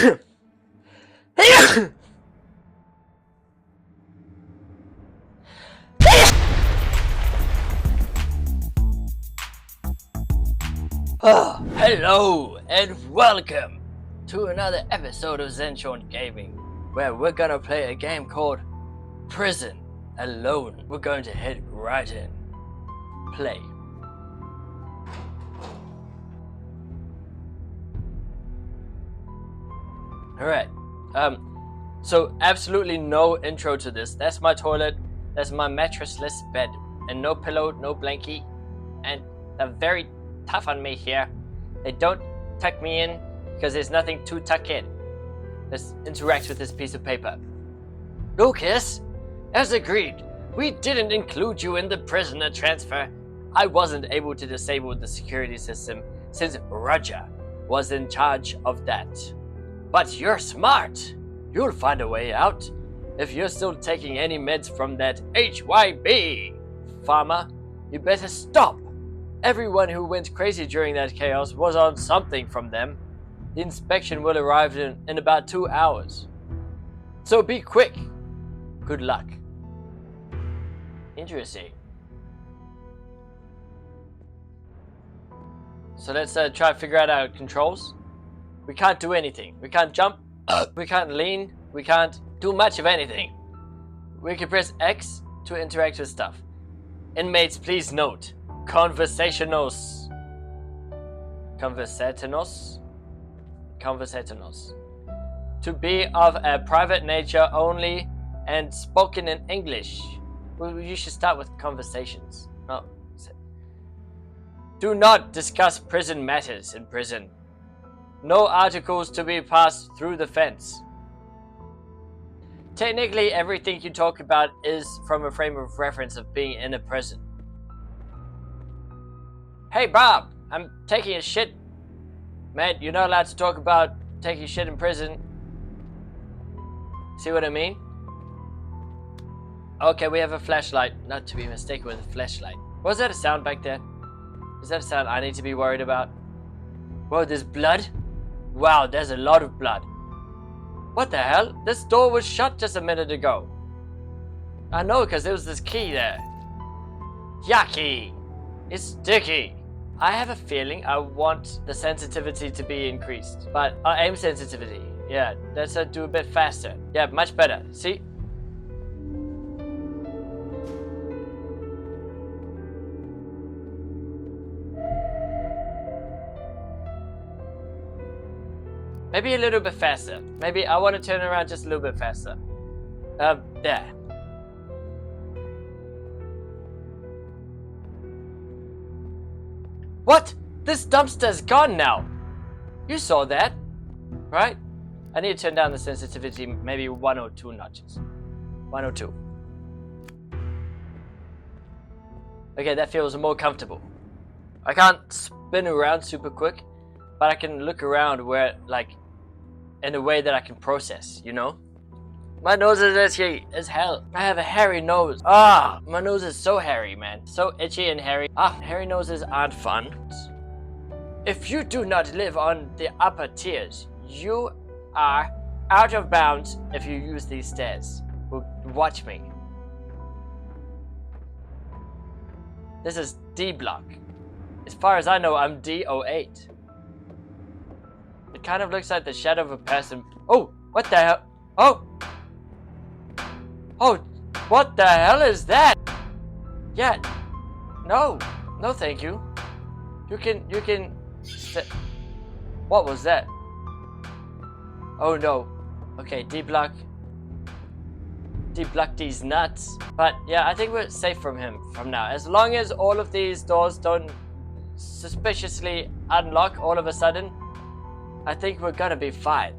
Oh, hello and welcome to another episode of Zenshorn Gaming, where we're gonna play a game called Prison Alone. We're going to head right in. Play. Alright, so absolutely no intro to this. That's my toilet, that's my mattressless bed, and no pillow, no blankie, and they're very tough on me here. They don't tuck me in because there's nothing to tuck in. Let's interact with this piece of paper. Lucas, as agreed, we didn't include you in the prisoner transfer. I wasn't able to disable the security system since Roger was in charge of that. But you're smart. You'll find a way out. If you're still taking any meds from that HYB, Farmer, you better stop. Everyone who went crazy during that chaos was on something from them. The inspection will arrive in about 2 hours. So be quick. Good luck. Interesting. So let's try to figure out our controls. We can't do anything. We can't jump. We can't lean. We can't do much of anything. We can press X to interact with stuff. Inmates, please note. Conversationos. To be of a private nature only and spoken in English. Well, you should start with conversations. No. Do not discuss prison matters in prison. No articles to be passed through the fence. Technically, everything you talk about is from a frame of reference of being in a prison. Hey Bob, I'm taking a shit. Man, you're not allowed to talk about taking shit in prison. See what I mean? Okay, we have a flashlight. Not to be mistaken with a flashlight. Was that a sound back there? Is that a sound I need to be worried about? Whoa, there's blood? Wow, there's a lot of blood. What the hell? This door was shut just a minute ago. I know, because there was this key there. Yucky! It's sticky. I have a feeling I want the sensitivity to be increased. But aim sensitivity. Yeah, let's do a bit faster. Yeah, much better. See? Maybe a little bit faster. Maybe I want to turn around just a little bit faster. There. What? This dumpster's gone now. You saw that, right? I need to turn down the sensitivity maybe 1 or 2 notches. 1 or 2. Okay, that feels more comfortable. I can't spin around super quick, but I can look around where, like, in a way that I can process, you know? My nose is itchy as hell. I have a hairy nose. Ah, my nose is so hairy, man. So itchy and hairy. Ah, hairy noses aren't fun. If you do not live on the upper tiers, you are out of bounds if you use these stairs. Well, watch me. This is D block. As far as I know, I'm D08. It kind of looks like the shadow of a person. Oh, what the hell? Oh! Oh, what the hell is that? Yeah, no, no thank you. You can, what was that? Oh no, okay, deblock these nuts. But yeah, I think we're safe from him from now. As long as all of these doors don't suspiciously unlock all of a sudden, I think we're gonna be fine.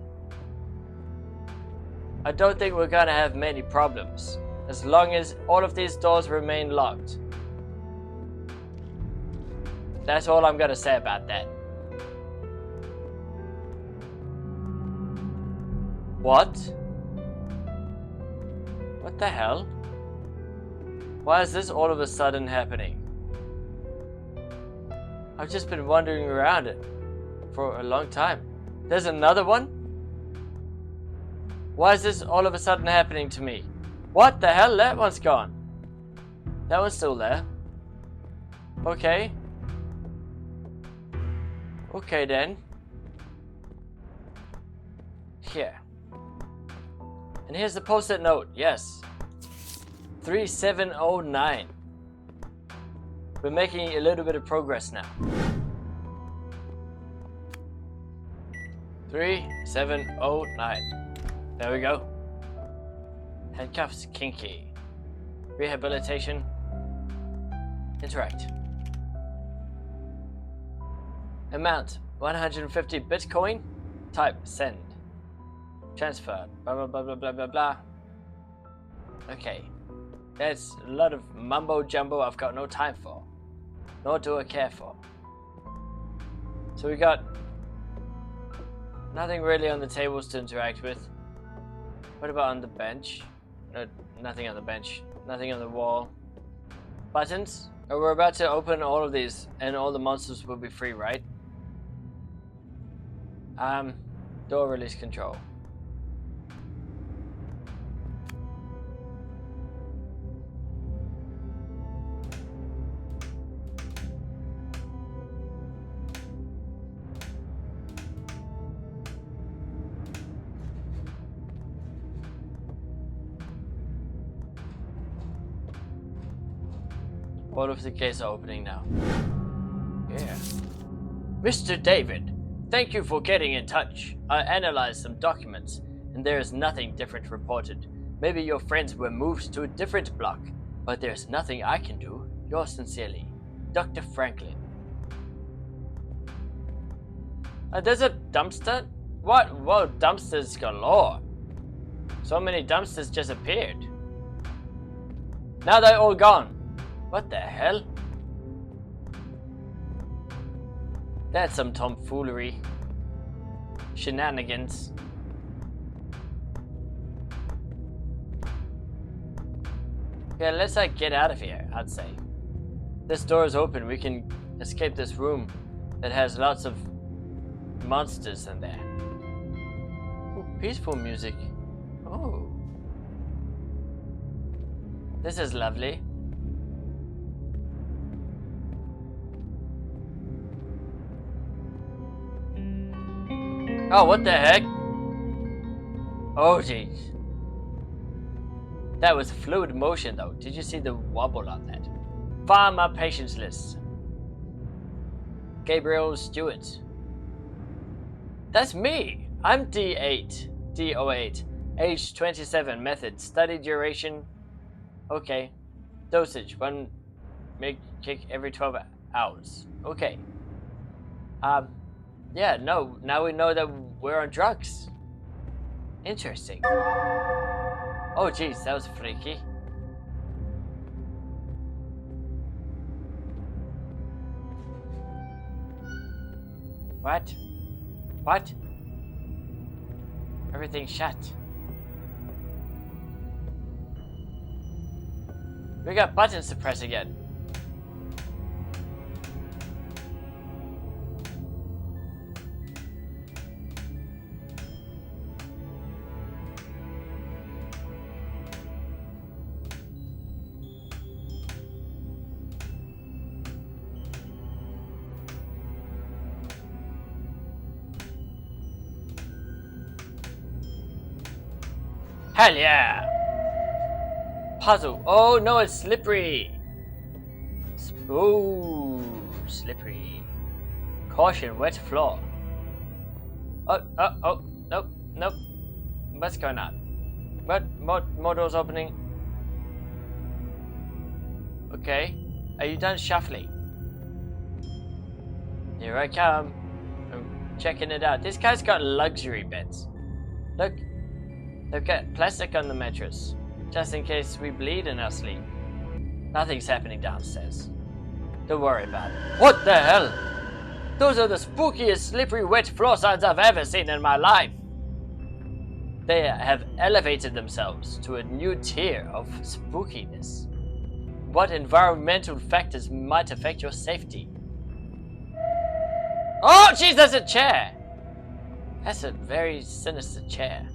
I don't think we're gonna have many problems, as long as all of these doors remain locked. That's all I'm gonna say about that. What? What the hell? Why is this all of a sudden happening? I've just been wandering around it for a long time. There's another one? Why is this all of a sudden happening to me? What the hell? That one's gone. That one's still there. Okay. Okay then. Here. And here's the post-it note. Yes. 3709. We're making a little bit of progress now. 3709. There we go. Handcuffs kinky. Rehabilitation. Interact. Amount 150 Bitcoin. Type send. Transfer. Blah blah blah blah blah blah blah. Okay. That's a lot of mumbo jumbo I've got no time for. Nor do I care for. So we got nothing really on the tables to interact with. What about on the bench? No, nothing on the bench. Nothing on the wall. Buttons? Oh, we're about to open all of these and all the monsters will be free, right? Door release control. All of the gates are opening now. Yeah. Mr. David, thank you for getting in touch. I analyzed some documents, and there is nothing different reported. Maybe your friends were moved to a different block, but there's nothing I can do. Yours sincerely, Dr. Franklin. There's a dumpster? What? Whoa, dumpsters galore. So many dumpsters just appeared. Now they're all gone. What the hell? That's some tomfoolery. Shenanigans. Yeah, let's get out of here, I'd say. This door is open. We can escape this room that has lots of monsters in there. Ooh, peaceful music. Oh. This is lovely. Oh, what the heck? Oh, jeez. That was fluid motion, though. Did you see the wobble on that? Farmer patience list. Gabriel Stewart. That's me. I'm D8. D08. Age 27. Method. Study duration. Okay. Dosage. 1 mg kick every 12 hours. Okay. Yeah, no, now we know that we're on drugs. Interesting. Oh jeez, that was freaky. What? What? Everything's shut. We got buttons to press again. Hell yeah! Puzzle. Oh no, it's slippery. Ooh, slippery. Caution, wet floor. Oh, nope, nope. What's going on? What? More doors opening. Okay. Are you done shuffling? Here I come. I'm checking it out. This guy's got luxury beds. Look. They've got plastic on the mattress, just in case we bleed in our sleep. Nothing's happening downstairs. Don't worry about it. What the hell? Those are the spookiest slippery wet floor signs I've ever seen in my life. They have elevated themselves to a new tier of spookiness. What environmental factors might affect your safety? Oh jeez, that's a chair! That's a very sinister chair.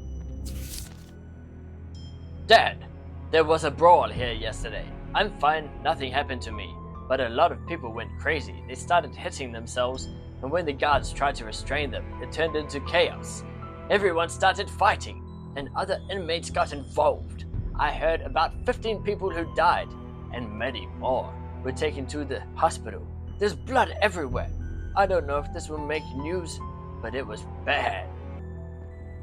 Dad, there was a brawl here yesterday. I'm fine, nothing happened to me. But a lot of people went crazy. They started hitting themselves, and when the guards tried to restrain them, it turned into chaos. Everyone started fighting, and other inmates got involved. I heard about 15 people who died, and many more were taken to the hospital. There's blood everywhere. I don't know if this will make news, but it was bad.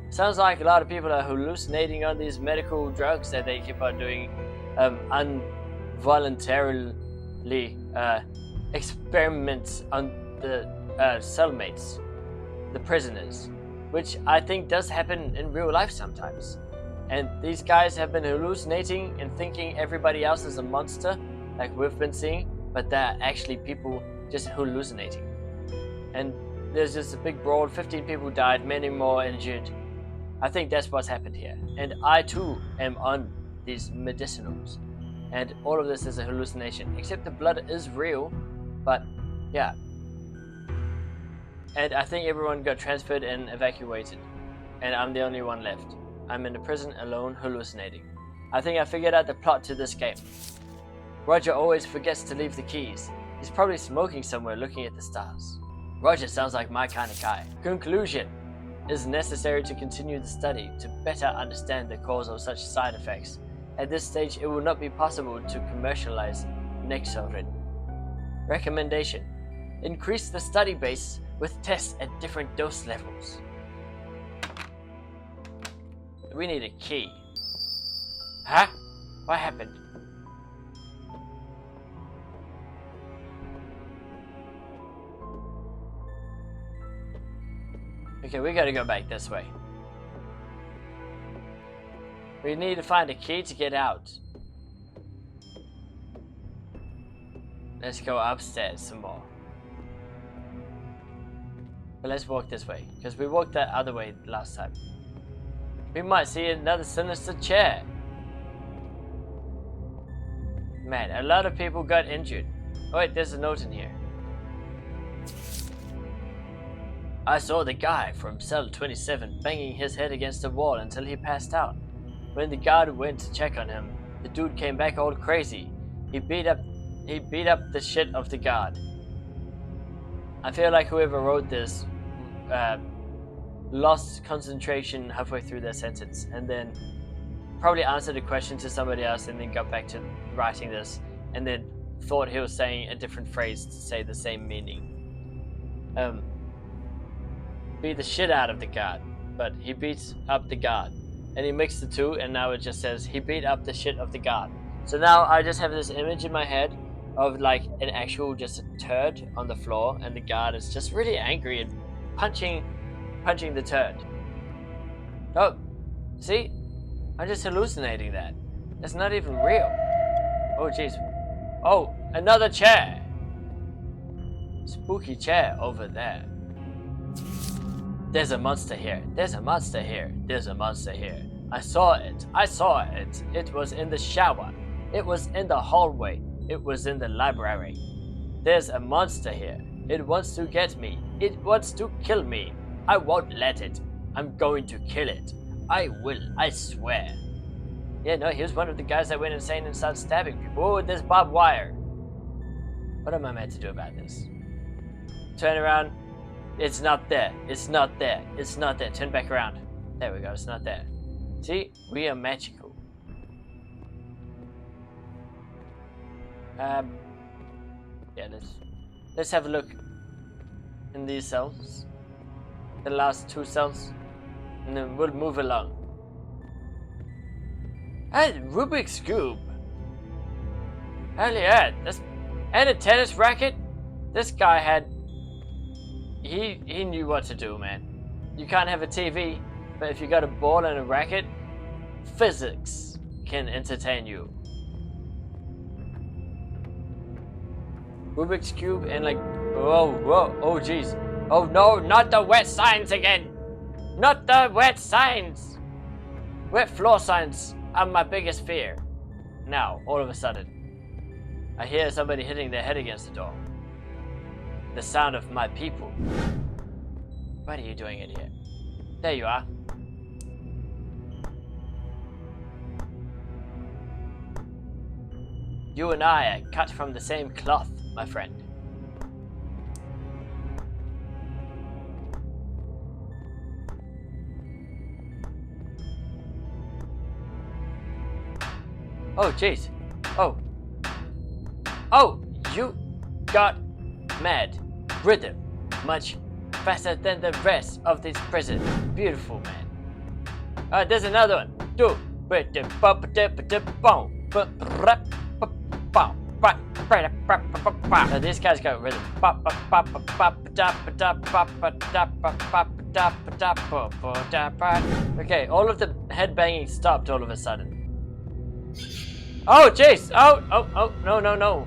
Sounds like a lot of people are hallucinating on these medical drugs that they keep on doing involuntarily experiments on the cellmates, the prisoners, which I think does happen in real life sometimes. And these guys have been hallucinating and thinking everybody else is a monster, like we've been seeing, but they're actually people just hallucinating. And there's just a big brawl, 15 people died, many more injured. I think that's what's happened here. And I too am on these medicinals. And all of this is a hallucination, except the blood is real, but yeah. And I think everyone got transferred and evacuated, and I'm the only one left. I'm in the prison alone, hallucinating. I think I figured out the plot to this game. Roger always forgets to leave the keys. He's probably smoking somewhere looking at the stars. Roger sounds like my kind of guy. Conclusion. It is necessary to continue the study to better understand the cause of such side effects. At this stage, it will not be possible to commercialize Nexorin. Recommendation. Increase the study base with tests at different dose levels. We need a key. Huh? What happened? Okay, we gotta go back this way. We need to find a key to get out. Let's go upstairs some more. But let's walk this way, because we walked that other way last time. We might see another sinister chair. Man, a lot of people got injured. Oh wait, there's a note in here. I saw the guy from cell 27 banging his head against the wall until he passed out. When the guard went to check on him, the dude came back all crazy. He beat up the shit of the guard. I feel like whoever wrote this lost concentration halfway through their sentence, and then probably answered a question to somebody else and then got back to writing this, and then thought he was saying a different phrase to say the same meaning. Beat the shit out of the guard, but he beats up the guard. And he mixed the two, and now it just says he beat up the shit of the guard. So now I just have this image in my head of like an actual just a turd on the floor, and the guard is just really angry and punching the turd. Oh, see? I'm just hallucinating that. That's not even real. Oh jeez. Oh, another chair. Spooky chair over there. There's a monster here. There's a monster here. There's a monster here. I saw it. I saw it. It was in the shower. It was in the hallway. It was in the library. There's a monster here. It wants to get me. It wants to kill me. I won't let it. I'm going to kill it. I will. I swear. Yeah, no, here's one of the guys that went insane and started stabbing people. Oh, there's barbed wire. What am I meant to do about this? Turn around. It's not there. It's not there. It's not there. Turn back around. There we go. It's not there. See? We are magical. Yeah, let's have a look in these cells. The last two cells. And then we'll move along. And Rubik's Cube. Hell yeah. And a tennis racket. This guy had... He knew what to do, man. You can't have a TV, but if you got a ball and a racket, physics can entertain you. Rubik's Cube and like, whoa, oh jeez. Oh no, not the wet signs again. Not the wet signs. Wet floor signs are my biggest fear. Now, all of a sudden, I hear somebody hitting their head against the door. The sound of my people. What are you doing in here? There you are. You and I are cut from the same cloth, my friend. Oh, jeez. Oh. Oh, you got mad. Rhythm. Much faster than the rest of this prison. Beautiful, man. There's another one. Do. This guy's got rhythm. Okay, all of the headbanging stopped all of a sudden. Oh, jeez! Oh, no.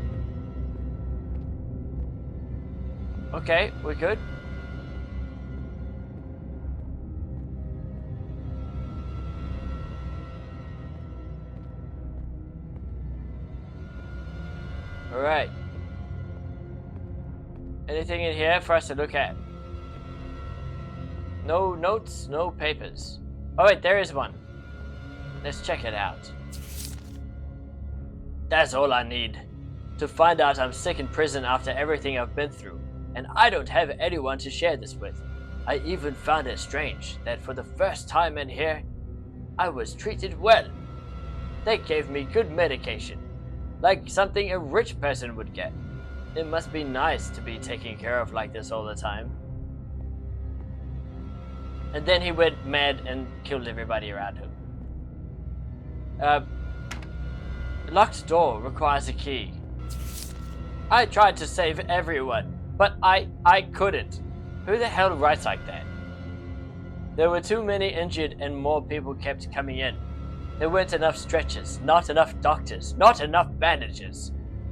Okay, we're good. Alright. Anything in here for us to look at? No notes, no papers. Oh wait, there is one. Let's check it out. That's all I need. To find out I'm sick in prison after everything I've been through, and I don't have anyone to share this with. I even found it strange that for the first time in here, I was treated well. They gave me good medication, like something a rich person would get. It must be nice to be taken care of like this all the time. And then he went mad and killed everybody around him. Locked door requires a key. I tried to save everyone, but I couldn't. Who the hell writes like that? There were too many injured and more people kept coming in. There weren't enough stretchers, not enough doctors, not enough bandages.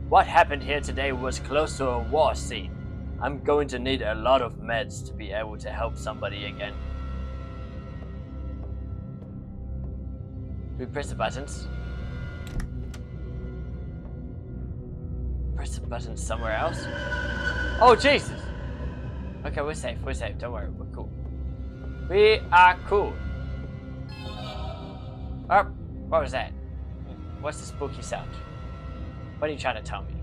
What happened here today was close to a war scene. I'm going to need a lot of meds to be able to help somebody again. We press the buttons. Press the buttons somewhere else. Oh, Jesus! Okay, we're safe, don't worry, we're cool. We are cool. Oh, what was that? What's the spooky sound? What are you trying to tell me?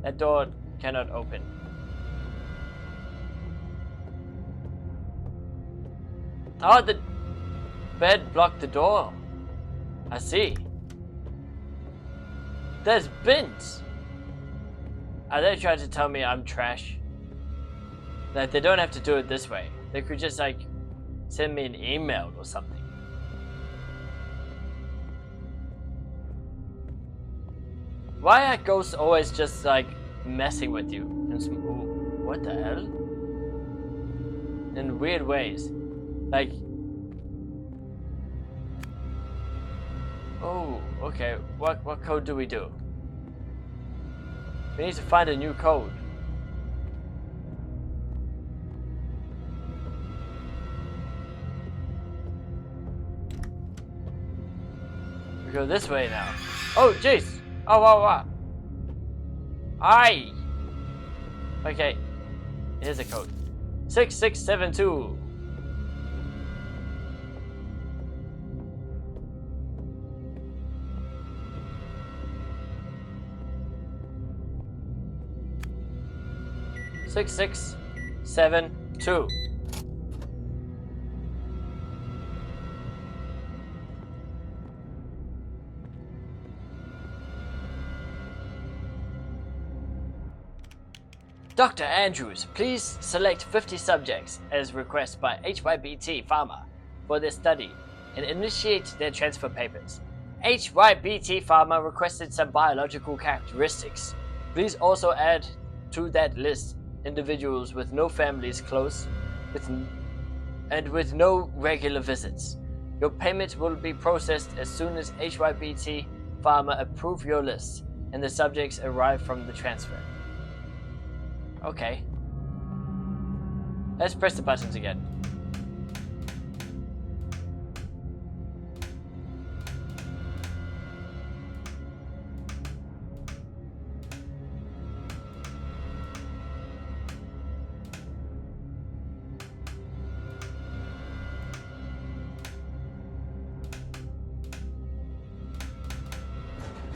That door cannot open. Oh, the bed blocked the door. I see. There's bins. Are they trying to tell me I'm trash? Like, they don't have to do it this way. They could just, like, send me an email or something. Why are ghosts always just, like, messing with you? What the hell? In weird ways. Like... Oh, okay. What code do we do? We need to find a new code. We go this way now. Oh, jeez! Oh, wow. Aye! Okay. Here's a code. 6672. Six, 7, 2. Dr. Andrews, please select 50 subjects as requested by HYBT Pharma for this study and initiate their transfer papers. HYBT Pharma requested some biological characteristics. Please also add to that list individuals with no families close and with no regular visits. Your payment will be processed as soon as HYBT Pharma approve your list and the subjects arrive from the transfer. Okay. Let's press the buttons again.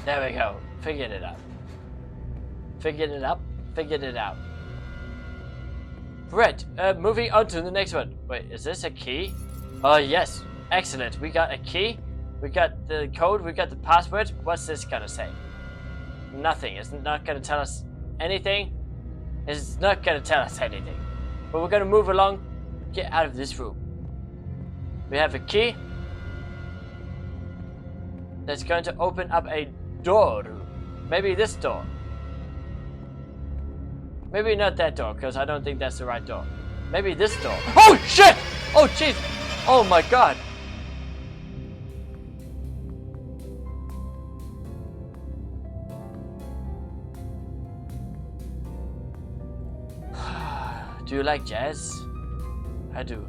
There we go. Figured it out. Figured it up. Figured it out. Right, moving on to the next one. Wait, is this a key? Oh, yes. Excellent. We got a key. We got the code. We got the password. What's this gonna say? Nothing. It's not gonna tell us anything. It's not gonna tell us anything. But we're gonna move along. Get out of this room. We have a key that's going to open up a door. Maybe this door. Maybe not that door, because I don't think that's the right door. Maybe this door. Oh, shit! Oh, jeez! Oh, my God! Do you like jazz? I do.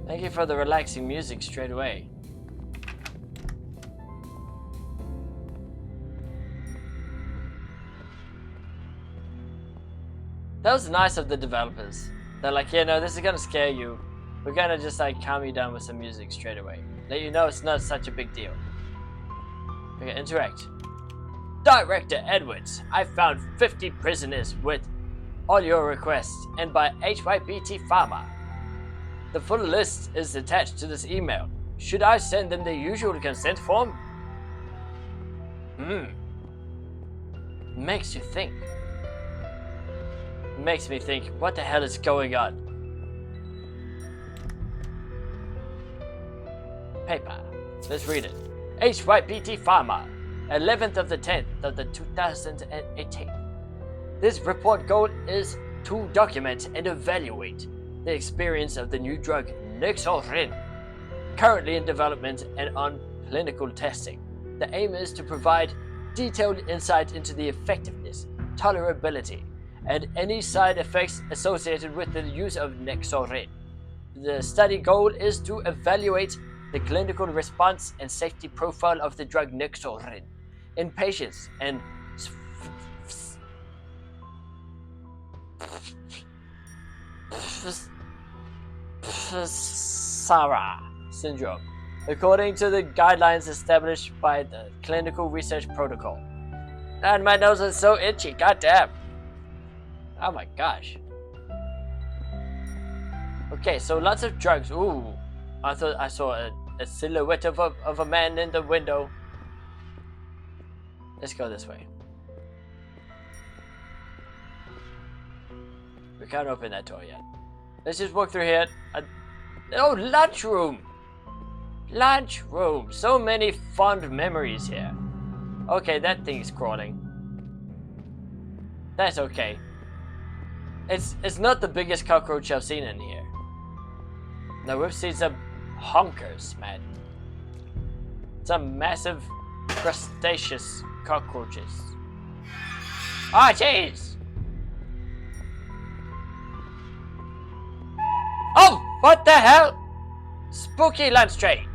Thank you for the relaxing music straight away. That was nice of the developers. They're like, yeah, no, this is gonna scare you. We're gonna just like calm you down with some music straight away. Let you know it's not such a big deal. Okay, interact. Director Edwards, I found 50 prisoners with all your requests and by HYBT Pharma. The full list is attached to this email. Should I send them the usual consent form? Makes you think. Makes me think, what the hell is going on? Paper. Let's read it. HYBT Pharma, 11th of the 10th of the 2018. This report goal is to document and evaluate the experience of the new drug Nexorin, currently in development and on clinical testing. The aim is to provide detailed insight into the effectiveness, tolerability, and any side effects associated with the use of Nexorin. The study goal is to evaluate the clinical response and safety profile of the drug Nexorin in patients and SARA syndrome, according to the guidelines established by the clinical research protocol. And my nose is so itchy, goddamn. Oh my gosh. Okay, so lots of drugs. Ooh, I thought I saw a silhouette of a man in the window. Let's go this way. We can't open that door yet. Let's just walk through here. Oh, lunchroom! Lunchroom! So many fond memories here. Okay, that thing's crawling. That's okay. It's not the biggest cockroach I've seen in here. No, we've seen some honkers, man. Some massive crustaceous cockroaches. Ah, jeez! Oh, what the hell? Spooky lunch tray.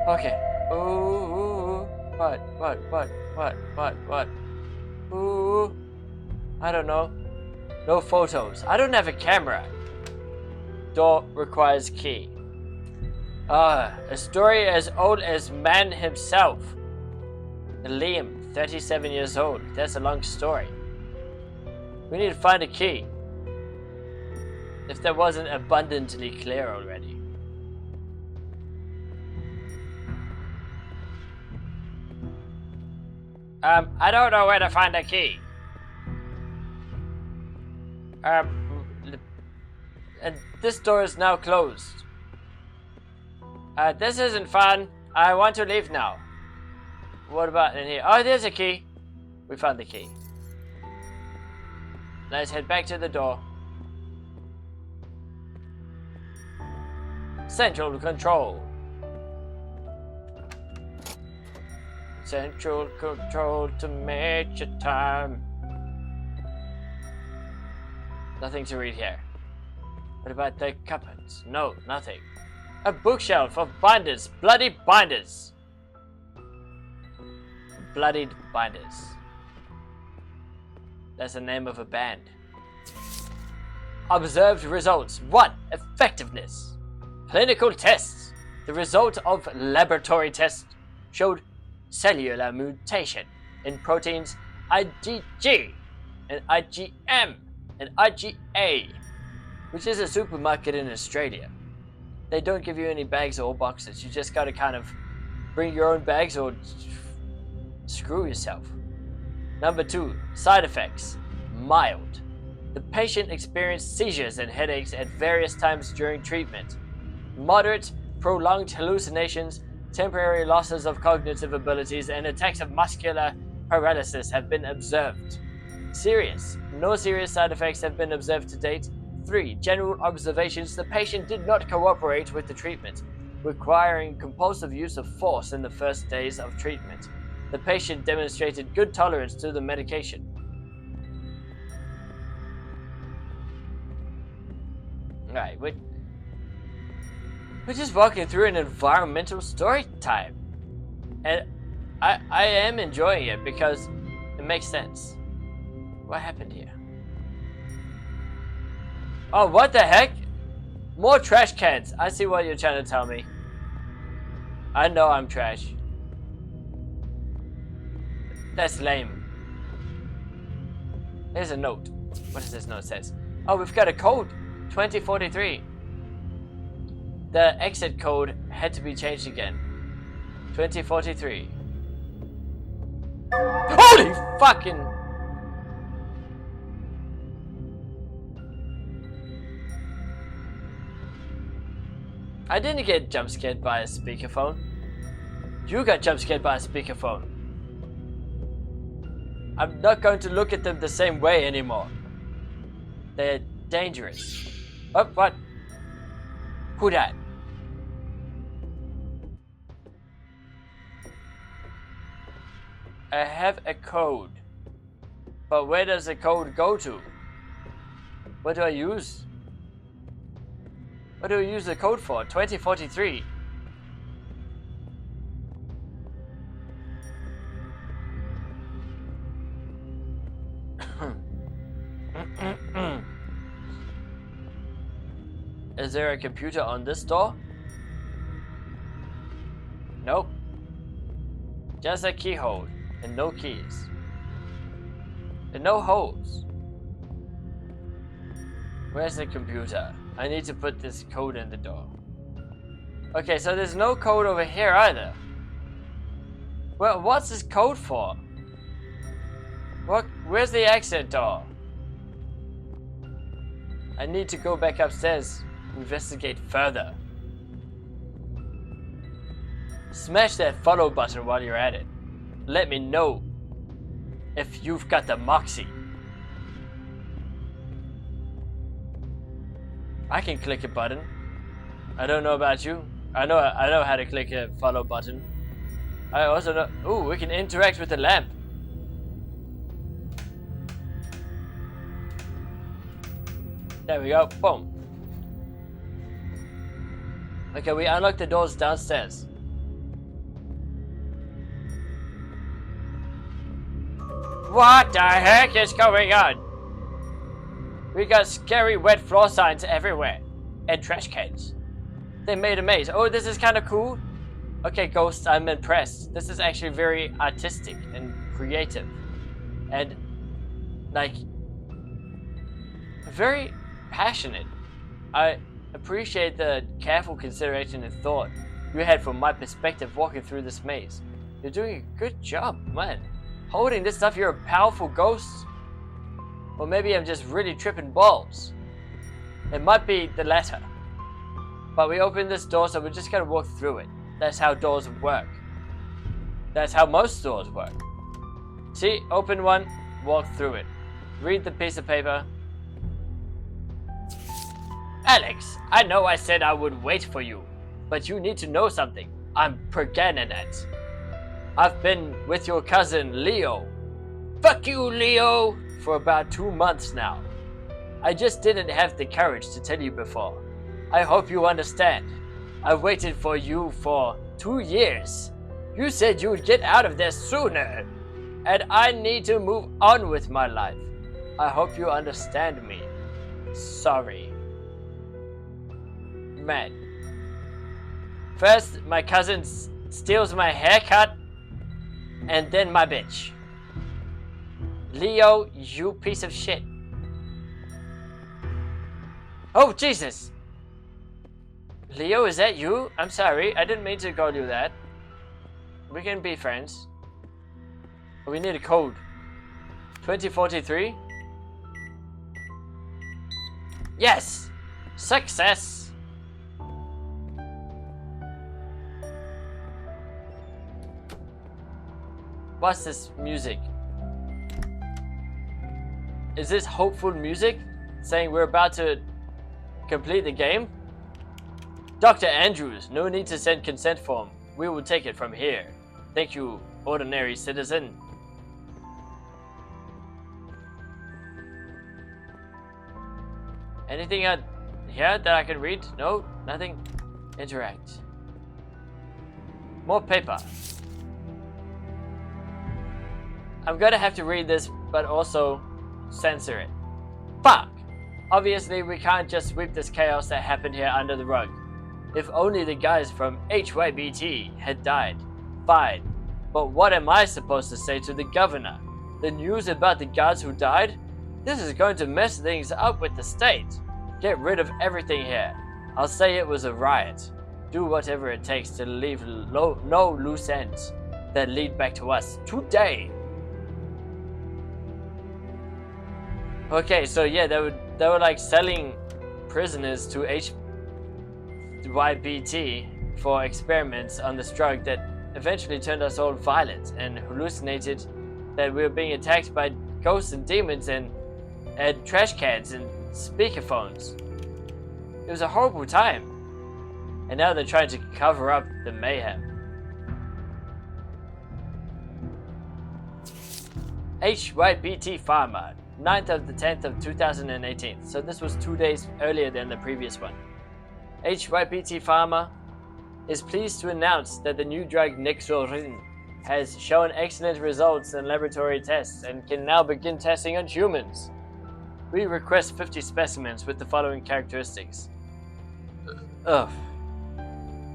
Okay. Ooh, what? Ooh, I don't know. No photos. I don't have a camera. Door requires key. A story as old as man himself. Liam, 37 years old. That's a long story. We need to find a key. If that wasn't abundantly clear already. I don't know where to find a key. And this door is now closed. This isn't fun. I want to leave now. What about in here? Oh, there's a key. We found the key. Let's head back to the door. Central control. Central control to Major Tom. Nothing to read here. What about the cupboards? No, nothing. A bookshelf of binders. Bloody binders. Bloodied Binders. That's the name of a band. Observed results. 1. Effectiveness. Clinical tests. The result of laboratory tests showed cellular mutation in proteins IgG and IgM and IgA, which is a supermarket in Australia. They don't give you any bags or boxes. You just gotta kind of bring your own bags or screw yourself. Number 2. Side effects. Mild. The patient experienced seizures and headaches at various times during treatment. Moderate, prolonged hallucinations, temporary losses of cognitive abilities, and attacks of muscular paralysis have been observed. Serious. No serious side effects have been observed to date. 3. General observations. The patient did not cooperate with the treatment, requiring compulsive use of force in the first days of treatment. The patient demonstrated good tolerance to the medication. Alright, we're just walking through an environmental story time. And I am enjoying it because it makes sense. What happened here? Oh, what the heck? More trash cans. I see what you're trying to tell me. I know I'm trash. That's lame. Here's a note. What does this note say? Oh, we've got a code. 2043. The exit code had to be changed again. 2043. Holy fucking... I didn't get jump scared by a speakerphone. You got jump scared by a speakerphone. I'm not going to look at them the same way anymore. They're dangerous. Oh, what? Who that? I have a code. But where does the code go to? What do I use? What do I use the code for? 2043. Is there a computer on this door? Nope. Just a keyhole and no keys. And no holes. Where's the computer? I need to put this code in the door. Okay, so there's no code over here either. Well, what's this code for? What? Where's the exit door? I need to go back upstairs, investigate further. Smash that follow button while you're at it. Let me know if you've got the moxie. I can click a button. I don't know about you. I know how to click a follow button. I also know. Ooh, we can interact with the lamp. There we go. Boom. Okay, we unlock the doors downstairs. What the heck is going on? We got scary wet floor signs everywhere. And trash cans. They made a maze. Oh, this is kind of cool. Okay, Ghost, I'm impressed. This is actually very artistic and creative. And, like, very passionate. I appreciate the careful consideration and thought you had from my perspective walking through this maze. You're doing a good job, man. Holding this stuff, you're a powerful ghost. Or maybe I'm just really tripping balls. It might be the latter. But we opened this door, so we're just gonna walk through it. That's how doors work. That's how most doors work. See, open one, walk through it. Read the piece of paper. Alex, I know I said I would wait for you, but you need to know something. I'm Pergananet. I've been with your cousin, Leo. Fuck you, Leo! For about 2 months now. I just didn't have the courage to tell you before. I hope you understand. I've waited for you for 2 years. You said you would get out of there sooner, and I need to move on with my life. I hope you understand me. sorry. Man. First, my cousin steals my haircut, and then my bitch. Leo, you piece of shit. Oh, Jesus! Leo, is that you? I'm sorry, I didn't mean to call you that. We can be friends. We need a code. 2043? Yes! Success! What's this music? Is this hopeful music? Saying we're about to complete the game? Dr. Andrews, no need to send consent form. We will take it from here. Thank you, ordinary citizen. Anything out here that I can read? No, nothing. Interact. More paper. I'm gonna have to read this, but also censor it. Fuck! Obviously, we can't just sweep this chaos that happened here under the rug. If only the guys from HYBT had died. Fine. But what am I supposed to say to the governor? The news about the guards who died? This is going to mess things up with the state. Get rid of everything here. I'll say it was a riot. Do whatever it takes to leave no loose ends that lead back to us today. Okay, so yeah, they were like selling prisoners to HYBT for experiments on this drug that eventually turned us all violent and hallucinated that we were being attacked by ghosts and demons and trash cans and speakerphones. It was a horrible time. And now they're trying to cover up the mayhem. HYBT Pharma, 9th of the 10th of 2018. So this was 2 days earlier than the previous one. HYBT Pharma is pleased to announce that the new drug Nixorin has shown excellent results in laboratory tests and can now begin testing on humans. We request 50 specimens with the following characteristics.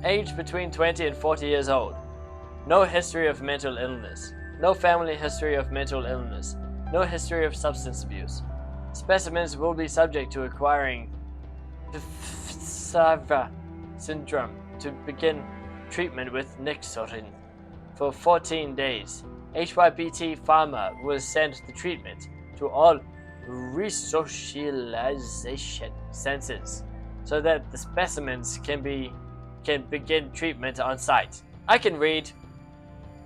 Age between 20 and 40 years old. No history of mental illness. No family history of mental illness. No history of substance abuse. Specimens will be subject to acquiring Savra syndrome to begin treatment with Nixorin for 14 days. HYBT Pharma will send the treatment to all resocialization centers so that the specimens can begin treatment on site. I can read.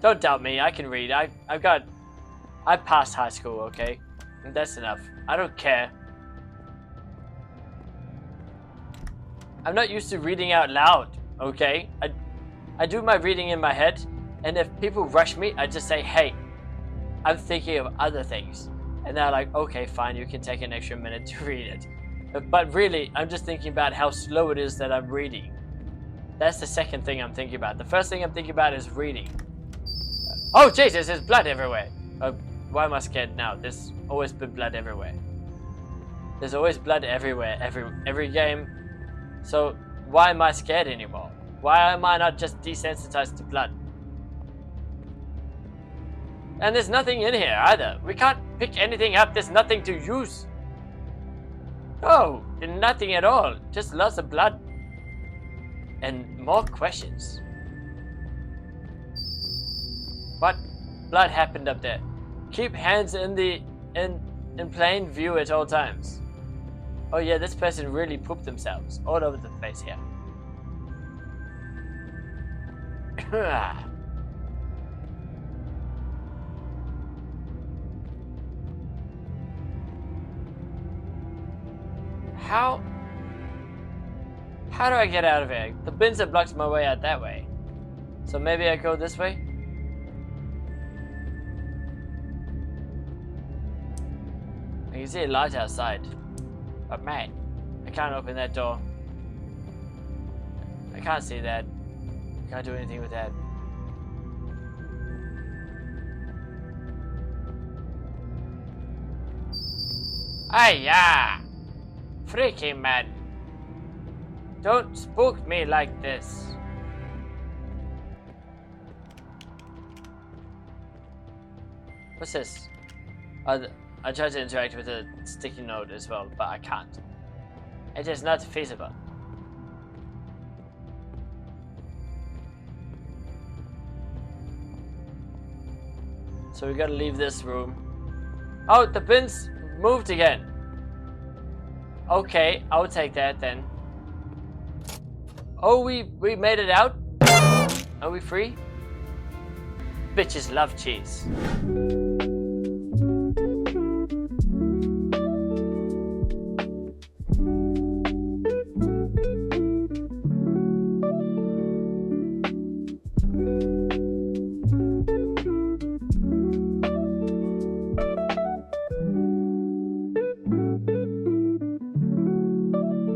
Don't doubt me, I can read. I passed high school, okay? And that's enough. I don't care. I'm not used to reading out loud, okay? I do my reading in my head, and if people rush me, I just say, hey, I'm thinking of other things. And they're like, okay, fine, you can take an extra minute to read it. But really, I'm just thinking about how slow it is that I'm reading. That's the second thing I'm thinking about. The first thing I'm thinking about is reading. Oh, Jesus, there's blood everywhere. Why am I scared now? There's always been blood everywhere. There's always blood everywhere, every game. So why am I scared anymore? Why am I not just desensitized to blood? And there's nothing in here either. We can't pick anything up. There's nothing to use. Oh, nothing at all. Just lots of blood. And more questions. What blood happened up there? Keep hands in plain view at all times. Oh yeah, this person really pooped themselves all over the place here. How do I get out of here? The bins have blocked my way out that way. So maybe I go this way? I can see a light outside. But man, I can't open that door. I can't see that. I can't do anything with that. Ay-ya! freaky, man. Don't spook me like this. What's this? I tried to interact with a sticky note as well, but I can't. It is not feasible. So we gotta leave this room. Oh, the bins moved again. Okay, I'll take that then. Oh, we made it out? Are we free? Bitches love cheese.